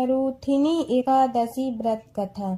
वरूथिनी एकादशी व्रत कथा।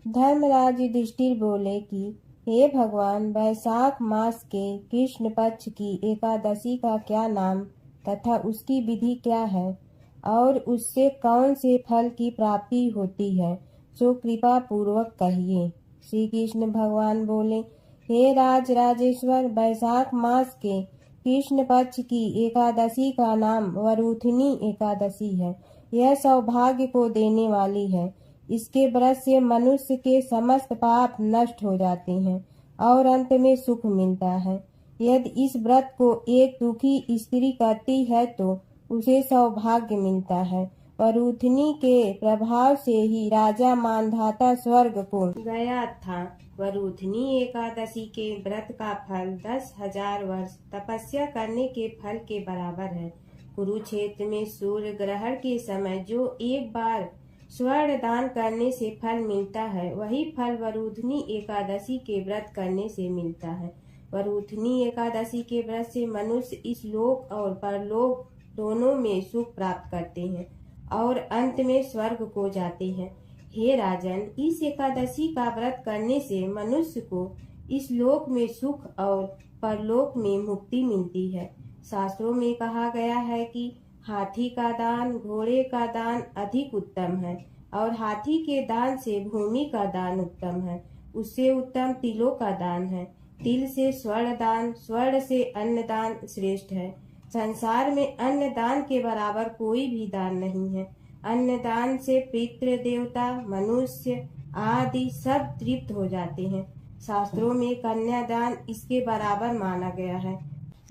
धर्मराज युधिष्ठिर बोले कि हे भगवान, वैशाख मास के कृष्ण पक्ष की एकादशी का क्या नाम तथा उसकी विधि क्या है और उससे कौन से फल की प्राप्ति होती है, सो कृपा पूर्वक कहिए। श्री कृष्ण भगवान बोले, हे राजेश्वर, वैशाख मास के कृष्ण पक्ष की एकादशी का नाम वरूथिनी एकादशी है। यह सौभाग्य को देने वाली है। इसके व्रत से मनुष्य के समस्त पाप नष्ट हो जाते हैं और अंत में सुख मिलता है। यदि इस व्रत को एक दुखी स्त्री करती है तो उसे सौभाग्य मिलता है। वरूथिनी के प्रभाव से ही राजा मानधाता स्वर्ग को गया था। वरूथिनी एकादशी के व्रत का फल 10,000 वर्ष तपस्या करने के फल के बराबर है। कुरुक्षेत्र में सूर्य ग्रहण के समय जो एक बार स्वर्ण दान करने से फल मिलता है, वही फल वरूथिनी एकादशी के व्रत करने से मिलता है। वरूथिनी एकादशी के व्रत से मनुष्य इस लोक और परलोक दोनों में सुख प्राप्त करते हैं और अंत में स्वर्ग को जाते हैं। हे राजन, इस एकादशी का व्रत करने से मनुष्य को इस लोक में सुख और परलोक में मुक्ति मिलती है। शास्त्रों में कहा गया है कि हाथी का दान घोड़े का दान अधिक उत्तम है और हाथी के दान से भूमि का दान उत्तम है। उससे उत्तम तिलों का दान है। तिल से स्वर्ण दान, स्वर्ण से अन्न दान श्रेष्ठ है। संसार में अन्न दान के बराबर कोई भी दान नहीं है। अन्न दान से पितृ देवता मनुष्य आदि सब तृप्त हो जाते हैं। शास्त्रों में कन्यादान इसके बराबर माना गया है।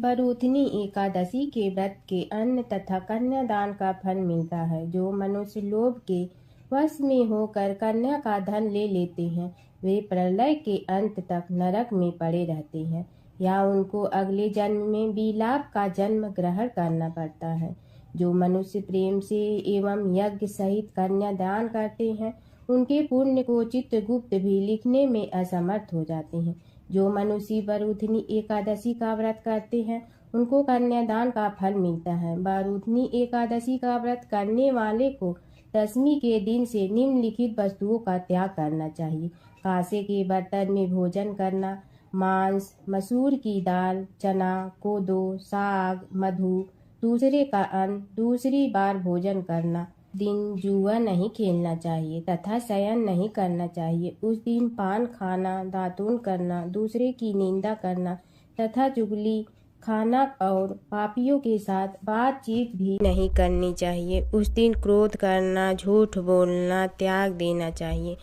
वरूथिनी एकादशी के व्रत के अन्न तथा कन्यादान का फल मिलता है। जो मनुष्य लोभ के वश में होकर कन्या का धन ले लेते हैं, वे प्रलय के अंत तक नरक में पड़े रहते हैं या उनको अगले जन्म में विलाप का जन्म ग्रहण करना पड़ता है। जो मनुष्य प्रेम से एवं यज्ञ सहित कन्यादान करते हैं, उनके पुण्य को चित्रगुप्त भी लिखने में असमर्थ हो जाते हैं। जो मनुष्य वरूथिनी एकादशी का व्रत करते हैं, उनको कन्यादान का फल मिलता है। वरूथिनी एकादशी का व्रत करने वाले को दशमी के दिन से निम्नलिखित वस्तुओं का त्याग करना चाहिए। कांसे के बर्तन में भोजन करना, मांस, मसूर की दाल, चना, कोदो, साग, मधु, दूसरे का अन्न, दूसरी बार भोजन करना। दिन जुआ नहीं खेलना चाहिए तथा शयन नहीं करना चाहिए। उस दिन पान खाना, दातून करना, दूसरे की निंदा करना तथा चुगली खाना और पापियों के साथ बातचीत भी नहीं करनी चाहिए। उस दिन क्रोध करना, झूठ बोलना त्याग देना चाहिए।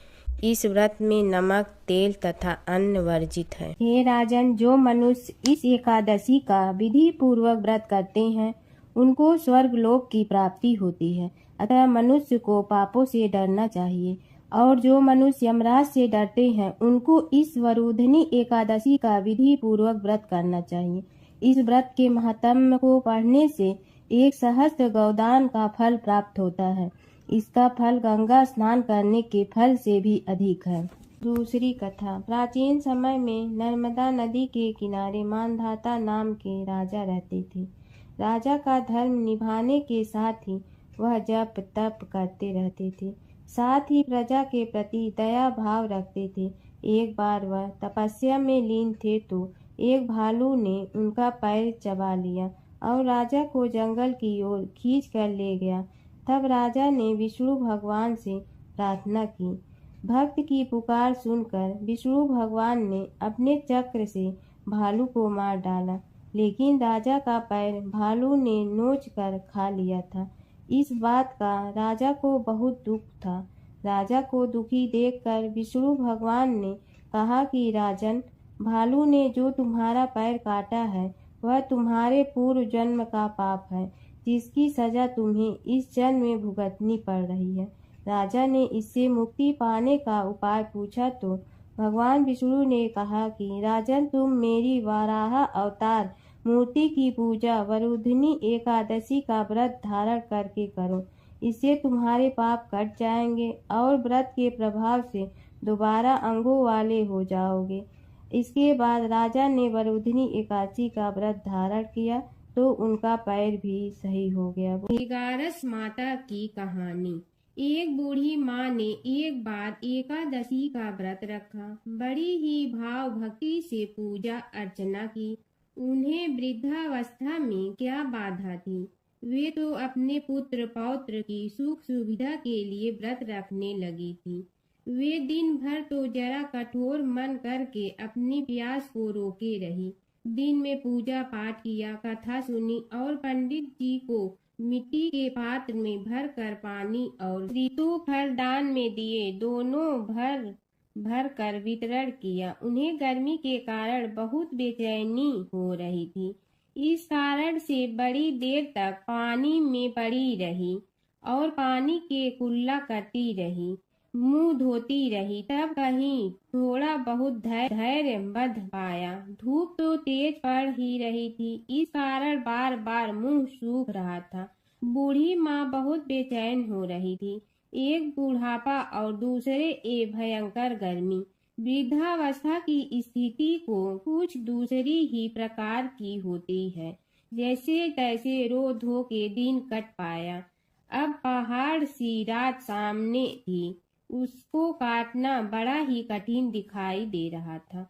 इस व्रत में नमक, तेल तथा अन्न वर्जित है। हे राजन, जो मनुष्य इस एकादशी का विधि पूर्वक व्रत करते हैं, उनको स्वर्ग लोक की प्राप्ति होती है। अतः मनुष्य को पापों से डरना चाहिए और जो मनुष्य यमराज से डरते हैं, उनको इस वरूथिनी एकादशी का विधि पूर्वक व्रत करना चाहिए। इस व्रत के महात्म्य को पढ़ने से 1 सहस्त्र गौदान का फल प्राप्त होता है। इसका फल गंगा स्नान करने के फल से भी अधिक है। दूसरी कथा। प्राचीन समय में नर्मदा नदी के किनारे मानधाता नाम के राजा रहते थे। राजा का धर्म निभाने के साथ ही वह जप तप करते रहते थे, साथ ही प्रजा के प्रति दया भाव रखते थे। एक बार वह तपस्या में लीन थे तो एक भालू ने उनका पैर चबा लिया और राजा को जंगल की ओर खींच कर ले गया। तब राजा ने विष्णु भगवान से प्रार्थना की। भक्त की पुकार सुनकर विष्णु भगवान ने अपने चक्र से भालू को मार डाला, लेकिन राजा का पैर भालू ने नोच कर खा लिया था। इस बात का राजा को बहुत दुख था। राजा को दुखी देखकर विष्णु भगवान ने कहा कि राजन, भालू ने जो तुम्हारा पैर काटा है, वह तुम्हारे पूर्व जन्म का पाप है, जिसकी सजा तुम्हें इस जन्म में भुगतनी पड़ रही है। राजा ने इससे मुक्ति पाने का उपाय पूछा तो भगवान विष्णु ने कहा कि राजन, तुम मेरी वाराह अवतार मूर्ति की पूजा वरूथिनी एकादशी का व्रत धारण करके करो। इससे तुम्हारे पाप कट जाएंगे और व्रत के प्रभाव से दोबारा अंगों वाले हो जाओगे। इसके बाद राजा ने वरूथिनी एकादशी का व्रत धारण किया तो उनका पैर भी सही हो गया। 11 माता की कहानी। एक बूढ़ी माँ ने एक बार एकादशी का व्रत रखा। बड़ी ही भाव भक्ति से पूजा अर्चना की। उन्हें वृद्धावस्था में क्या बाधा थी। वे तो अपने पुत्र पौत्र की सुख सुविधा के लिए व्रत रखने लगी थी। वे दिन भर तो जरा कठोर मन करके अपनी प्यास को रोके रही। दिन में पूजा पाठ किया, कथा सुनी और पंडित जी को मिट्टी के पात्र में भर कर पानी और ऋतु फल दान में दिए। दोनों भर भर कर वितरण किया। उन्हें गर्मी के कारण बहुत बेचैनी हो रही थी। इस कारण से बड़ी देर तक पानी में पड़ी रही और पानी के कुल्ला करती रही, मुंह धोती रही। तब कहीं थोड़ा बहुत धैर्य बंध पाया। धूप तो तेज पड़ ही रही थी, इस कारण बार बार मुंह सूख रहा था। बूढ़ी माँ बहुत बेचैन हो रही थी। एक बुढ़ापा और दूसरे ए भयंकर गर्मी। वृद्धावस्था की स्थिति को कुछ दूसरी ही प्रकार की होती है। जैसे तैसे रो धो के दिन कट पाया। अब पहाड़ सी रात सामने थी। उसको काटना बड़ा ही कठिन दिखाई दे रहा था।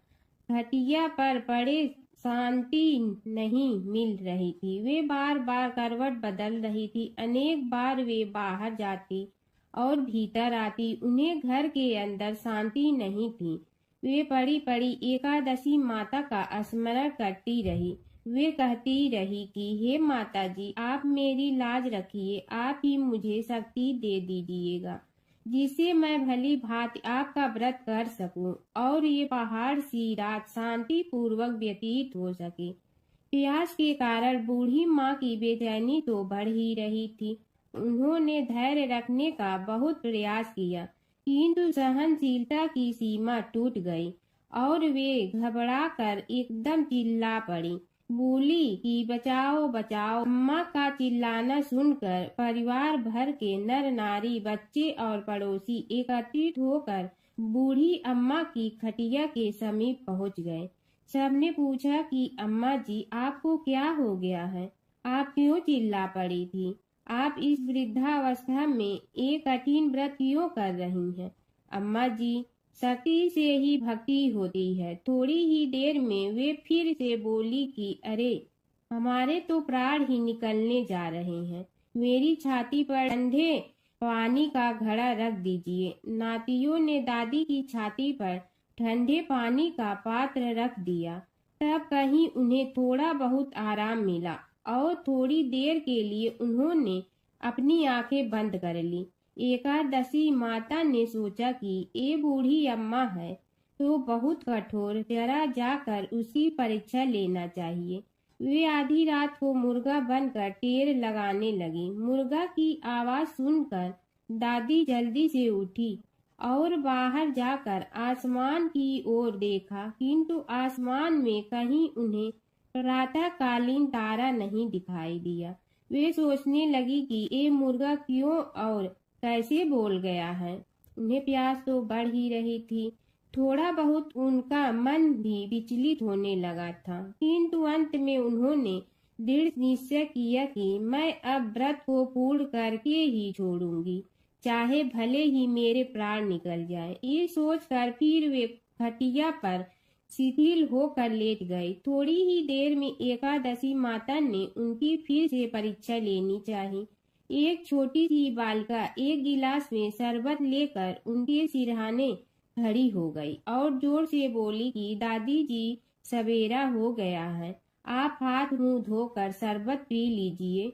खटिया पर पड़े शांति नहीं मिल रही थी। वे बार बार करवट बदल रही थी। अनेक बार वे बाहर जाती और भीतर आती। उन्हें घर के अंदर शांति नहीं थी। वे पड़ी पड़ी एकादशी माता का स्मरण करती रही। वे कहती रही कि हे माता जी, आप मेरी लाज रखिए। आप ही मुझे शक्ति दे दीजिएगा, जिससे मैं भली भांति आपका व्रत कर सकूं और ये पहाड़ सी रात शांति पूर्वक व्यतीत हो सके। प्यास के कारण बूढ़ी माँ की बेचैनी तो बढ़ ही रही थी। उन्होंने धैर्य रखने का बहुत प्रयास किया, किंतु सहनशीलता की सीमा टूट गई और वे घबराकर एकदम चिल्ला पड़ी। बोली कि बचाओ बचाओ। अम्मा का चिल्लाना सुनकर परिवार भर के नर नारी, बच्चे और पड़ोसी एकत्रित होकर बूढ़ी अम्मा की खटिया के समीप पहुंच गए। सबने पूछा कि अम्मा जी, आपको क्या हो गया है? आप क्यों चिल्ला पड़ी थी? आप इस वृद्धावस्था में एक कठिन व्रत क्यों कर रही हैं? अम्मा जी, शक्ति से ही भक्ति होती है। थोड़ी ही देर में वे फिर से बोली कि अरे, हमारे तो प्राण ही निकलने जा रहे हैं। मेरी छाती पर ठंडे पानी का घड़ा रख दीजिए। नातियों ने दादी की छाती पर ठंडे पानी का पात्र रख दिया। तब कहीं उन्हें थोड़ा बहुत आराम मिला और थोड़ी देर के लिए उन्होंने अपनी आंखें बंद कर ली। एकादशी माता ने सोचा कि ये बूढ़ी अम्मा है तो बहुत कठोर, जरा जाकर उसकी परीक्षा लेना चाहिए। वे आधी रात को मुर्गा बनकर टेर लगाने लगी। मुर्गा की आवाज सुनकर दादी जल्दी से उठी और बाहर जाकर आसमान की ओर देखा, किंतु आसमान में कहीं उन्हें प्रातःकालीन तारा नहीं दिखाई दिया। वे सोचने लगी कि ये मुर्गा क्यों और कैसे बोल गया है। उन्हें प्यास तो बढ़ ही रही थी। थोड़ा बहुत उनका मन भी विचलित होने लगा था, किंतु अंत में उन्होंने दृढ़ निश्चय किया कि मैं अब व्रत को पूर्ण करके ही छोड़ूंगी, चाहे भले ही मेरे प्राण निकल जाए। ये सोचकर फिर वे खटिया पर शिथिल होकर लेट गई। थोड़ी ही देर में एकादशी माता ने उनकी फिर से परीक्षा लेनी चाहिए। एक छोटी सी बालिका एक गिलास में शरबत लेकर उनके सिरहाने खड़ी हो गई और जोर से बोली कि दादी जी, सवेरा हो गया है, आप हाथ मुंह धोकर शरबत पी लीजिए।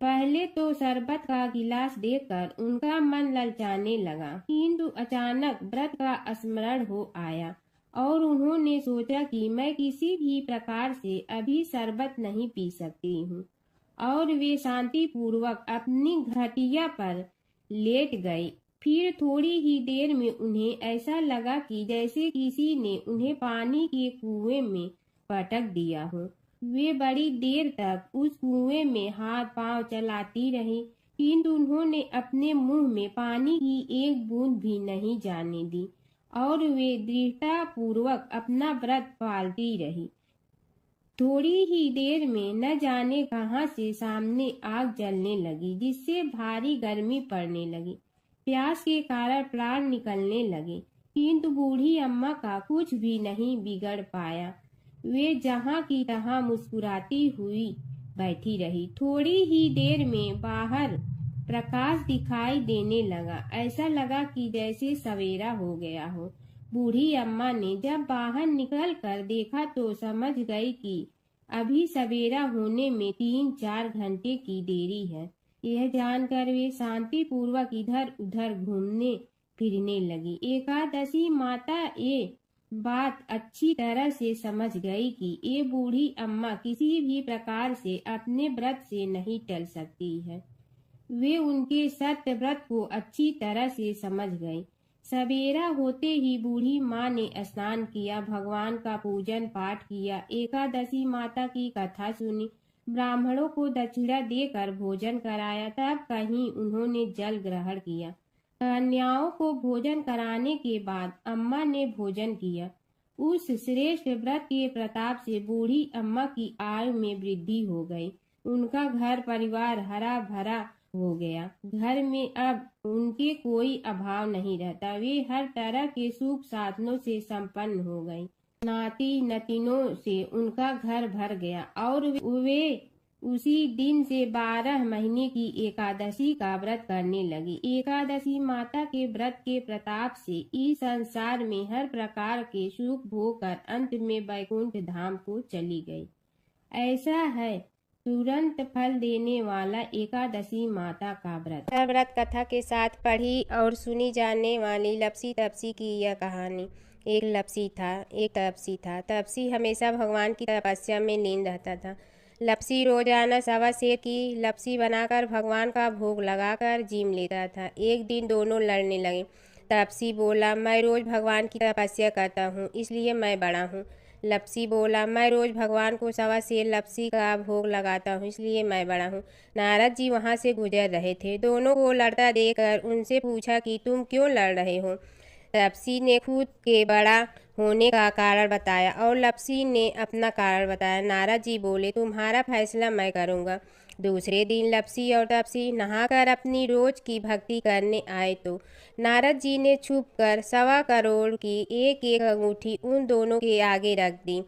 पहले तो शरबत का गिलास देखकर उनका मन ललचाने लगा, किंतु अचानक व्रत का स्मरण हो आया और उन्होंने सोचा कि मैं किसी भी प्रकार से अभी शरबत नहीं पी सकती हूँ, और वे शांति पूर्वक अपनी घटिया पर लेट गई। फिर थोड़ी ही देर में उन्हें ऐसा लगा कि जैसे किसी ने उन्हें पानी के कुएं में पटक दिया हो। वे बड़ी देर तक उस कुएं में हाथ पांव चलाती रही, किंतु उन्होंने अपने मुंह में पानी की एक बूंद भी नहीं जाने दी और वे दृढ़ता पूर्वक अपना व्रत पालती रही। थोड़ी ही देर में न जाने कहां से सामने आग जलने लगी, जिससे भारी गर्मी पड़ने लगी। प्यास के कारण प्राण निकलने लगे, किंतु बूढ़ी अम्मा का कुछ भी नहीं बिगड़ पाया। वे जहां की तहां मुस्कुराती हुई बैठी रही। थोड़ी ही देर में बाहर प्रकाश दिखाई देने लगा। ऐसा लगा कि जैसे सवेरा हो गया हो। बूढ़ी अम्मा ने जब बाहर निकल कर देखा तो समझ गई कि अभी सवेरा होने में 3-4 घंटे की देरी है। यह जानकर वे शांति पूर्वक इधर उधर घूमने फिरने लगी। एकादशी माता ये बात अच्छी तरह से समझ गई कि ये बूढ़ी अम्मा किसी भी प्रकार से अपने व्रत से नहीं टल सकती है। वे उनके सत्य व्रत को अच्छी तरह से समझ गई। सवेरा होते ही बूढ़ी माँ ने स्नान किया, भगवान का पूजन पाठ किया, एकादशी माता की कथा सुनी, ब्राह्मणों को दक्षिणा देकर भोजन कराया। तब कहीं उन्होंने जल ग्रहण किया। कन्याओं को भोजन कराने के बाद अम्मा ने भोजन किया। उस श्रेष्ठ व्रत के प्रताप से बूढ़ी अम्मा की आयु में वृद्धि हो गई। उनका घर परिवार हरा भरा हो गया। घर में अब उनके कोई अभाव नहीं रहता। वे हर तरह के सुख साधनों से संपन्न हो गई। नाती नतीनों से उनका घर भर गया और वे उसी दिन से 12 महीने की एकादशी का व्रत करने लगी। एकादशी माता के व्रत के प्रताप से इस संसार में हर प्रकार के सुख भोग कर अंत में वैकुंठ धाम को चली गई। ऐसा है तुरंत फल देने वाला एकादशी माता का व्रत। व्रत कथा के साथ पढ़ी और सुनी जाने वाली लपसी तपसी की यह कहानी। एक लपसी था, एक तपसी था। तपसी हमेशा भगवान की तपस्या में लीन रहता था। लपसी रोजाना सवा सेर की लपसी बनाकर भगवान का भोग लगाकर जीम लेता था। एक दिन दोनों लड़ने लगे। तपसी बोला, मैं रोज भगवान की तपस्या करता हूँ, इसलिए मैं बड़ा हूँ। लपसी बोला, मैं रोज भगवान को सवा सेर लपसी का भोग लगाता हूँ, इसलिए मैं बड़ा हूँ। नारद जी वहाँ से गुजर रहे थे। दोनों को लड़ता देखकर उनसे पूछा कि तुम क्यों लड़ रहे हो। लपसी ने खुद के बड़ा होने का कारण बताया और लपसी ने अपना कारण बताया। नारद जी बोले, तुम्हारा फैसला मैं करूँगा। दूसरे दिन लपसी और तपसी नहाकर अपनी रोज की भक्ति करने आए तो नारद जी ने छुपकर 1.25 करोड़ की एक एक अंगूठी उन दोनों के आगे रख दी।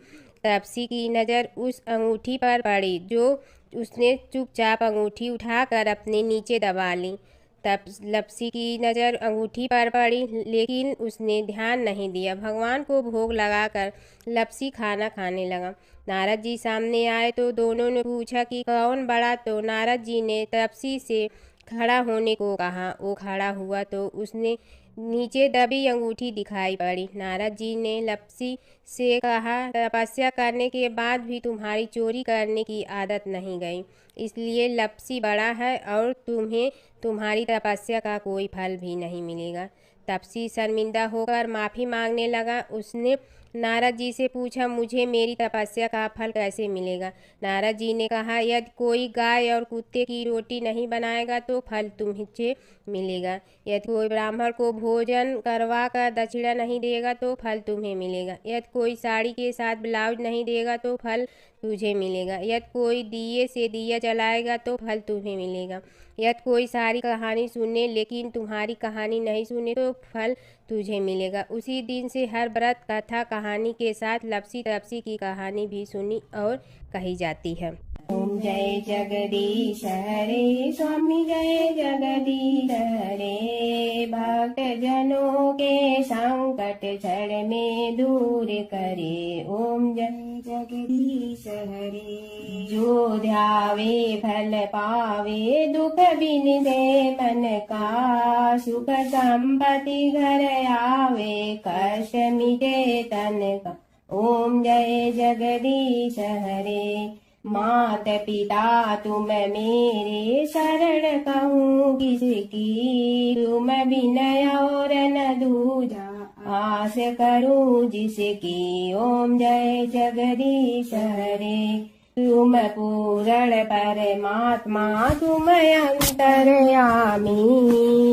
तपसी की नज़र उस अंगूठी पर पड़ी जो उसने चुपचाप अंगूठी उठाकर अपने नीचे दबा ली। तब लपसी की नज़र अंगूठी पर पड़ी, लेकिन उसने ध्यान नहीं दिया। भगवान को भोग लगाकर लपसी खाना खाने लगा। नारद जी सामने आए तो दोनों ने पूछा कि कौन बड़ा, तो नारद जी ने तपसी से खड़ा होने को कहा। वो खड़ा हुआ तो उसने नीचे दबी अंगूठी दिखाई पड़ी। नारद जी ने लपसी से कहा, तपस्या करने के बाद भी तुम्हारी चोरी करने की आदत नहीं गई, इसलिए लपसी बड़ा है और तुम्हें तुम्हारी तपस्या का कोई फल भी नहीं मिलेगा। तपसी शर्मिंदा होकर माफ़ी मांगने लगा। उसने नारद जी से पूछा, मुझे मेरी तपस्या का फल कैसे मिलेगा। नारद जी ने कहा, यदि कोई गाय और कुत्ते की रोटी नहीं बनाएगा तो फल तुम्हें मिलेगा। यदि कोई ब्राह्मण को भोजन करवा कर दक्षिणा नहीं देगा तो फल तुम्हें मिलेगा। यदि कोई साड़ी के साथ ब्लाउज नहीं देगा तो फल तुझे मिलेगा। यदि कोई दिए से दिया जलाएगा तो फल तुम्हें मिलेगा। यदि कोई सारी कहानी सुने लेकिन तुम्हारी कहानी नहीं सुने तो फल तुझे मिलेगा। उसी दिन से हर व्रत कथा कहानी के साथ लपसी तपसी की कहानी भी सुनी और कही जाती है। ओम जय जगदीश हरे स्वामी, जय जगदीश हरे। भक्त जनों के संकट क्षण में दूर करे। ओम जय जगदीश हरे। जो ध्यावे फल पावे, दुख बिन दे मन का। सुख संपत्ति घर आवे, कष्ट मिटे तन का। ओम जय जगदीश हरे। मात पिता तुम मेरे, शरण कहूँ किसकी। तुम विनय और न दूजा, आस करूँ जिसकी। ओम जय जगदीश हरे। तुम पूर्ण परमात्मा, तुम अंतर्यामी।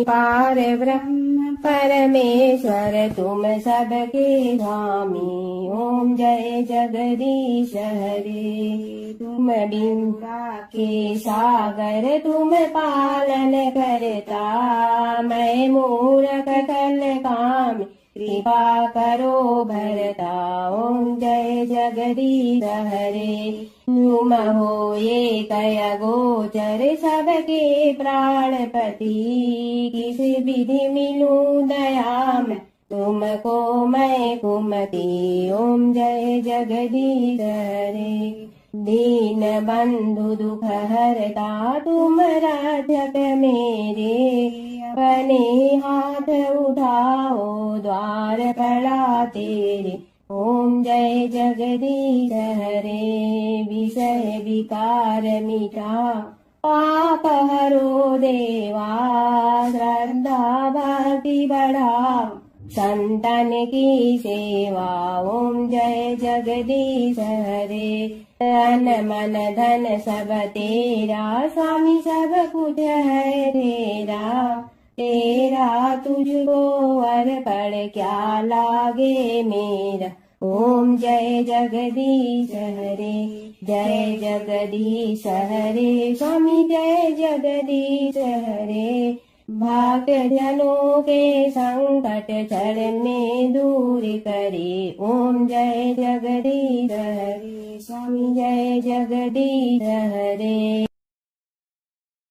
पार ब्रह्म परमेश्वर तुम सबके स्वामी, ओम जय जगदीश हरे। तुम बिंदा के सागर तुम पालन करता, मैं मूरख कल काम कृपा करो भरता, ओम जय जगदीश हरे। तुम हो ये कय गोचर सबके प्राणपति, किस विधि मिलूं दया में तुमको मैं कुमति, ओम जय जगदीश हरे। दीन बंधु दुख हरता तुम रक्षक मेरे, अपने हाथ उठाओ द्वार पड़ा तेरे, ओम जय जगदीश हरे। विषय विकार मिटा पाप हरो देवा, श्रद्धा भक्ति बढ़ाओ संतन की सेवा, ओम जय जगदीश हरे। तन मन धन सब तेरा, स्वामी सब कुछ है तेरा, तेरा तुझको अर्पण क्या लागे मेरा, ओम जय जगदीश हरे। जय जगदीश हरे स्वामी जय जगदीश हरे। भक्त जनों के संकट क्षण में दूर करे, ओम जय जगदीश हरे स्वामी जय जगदीश हरे।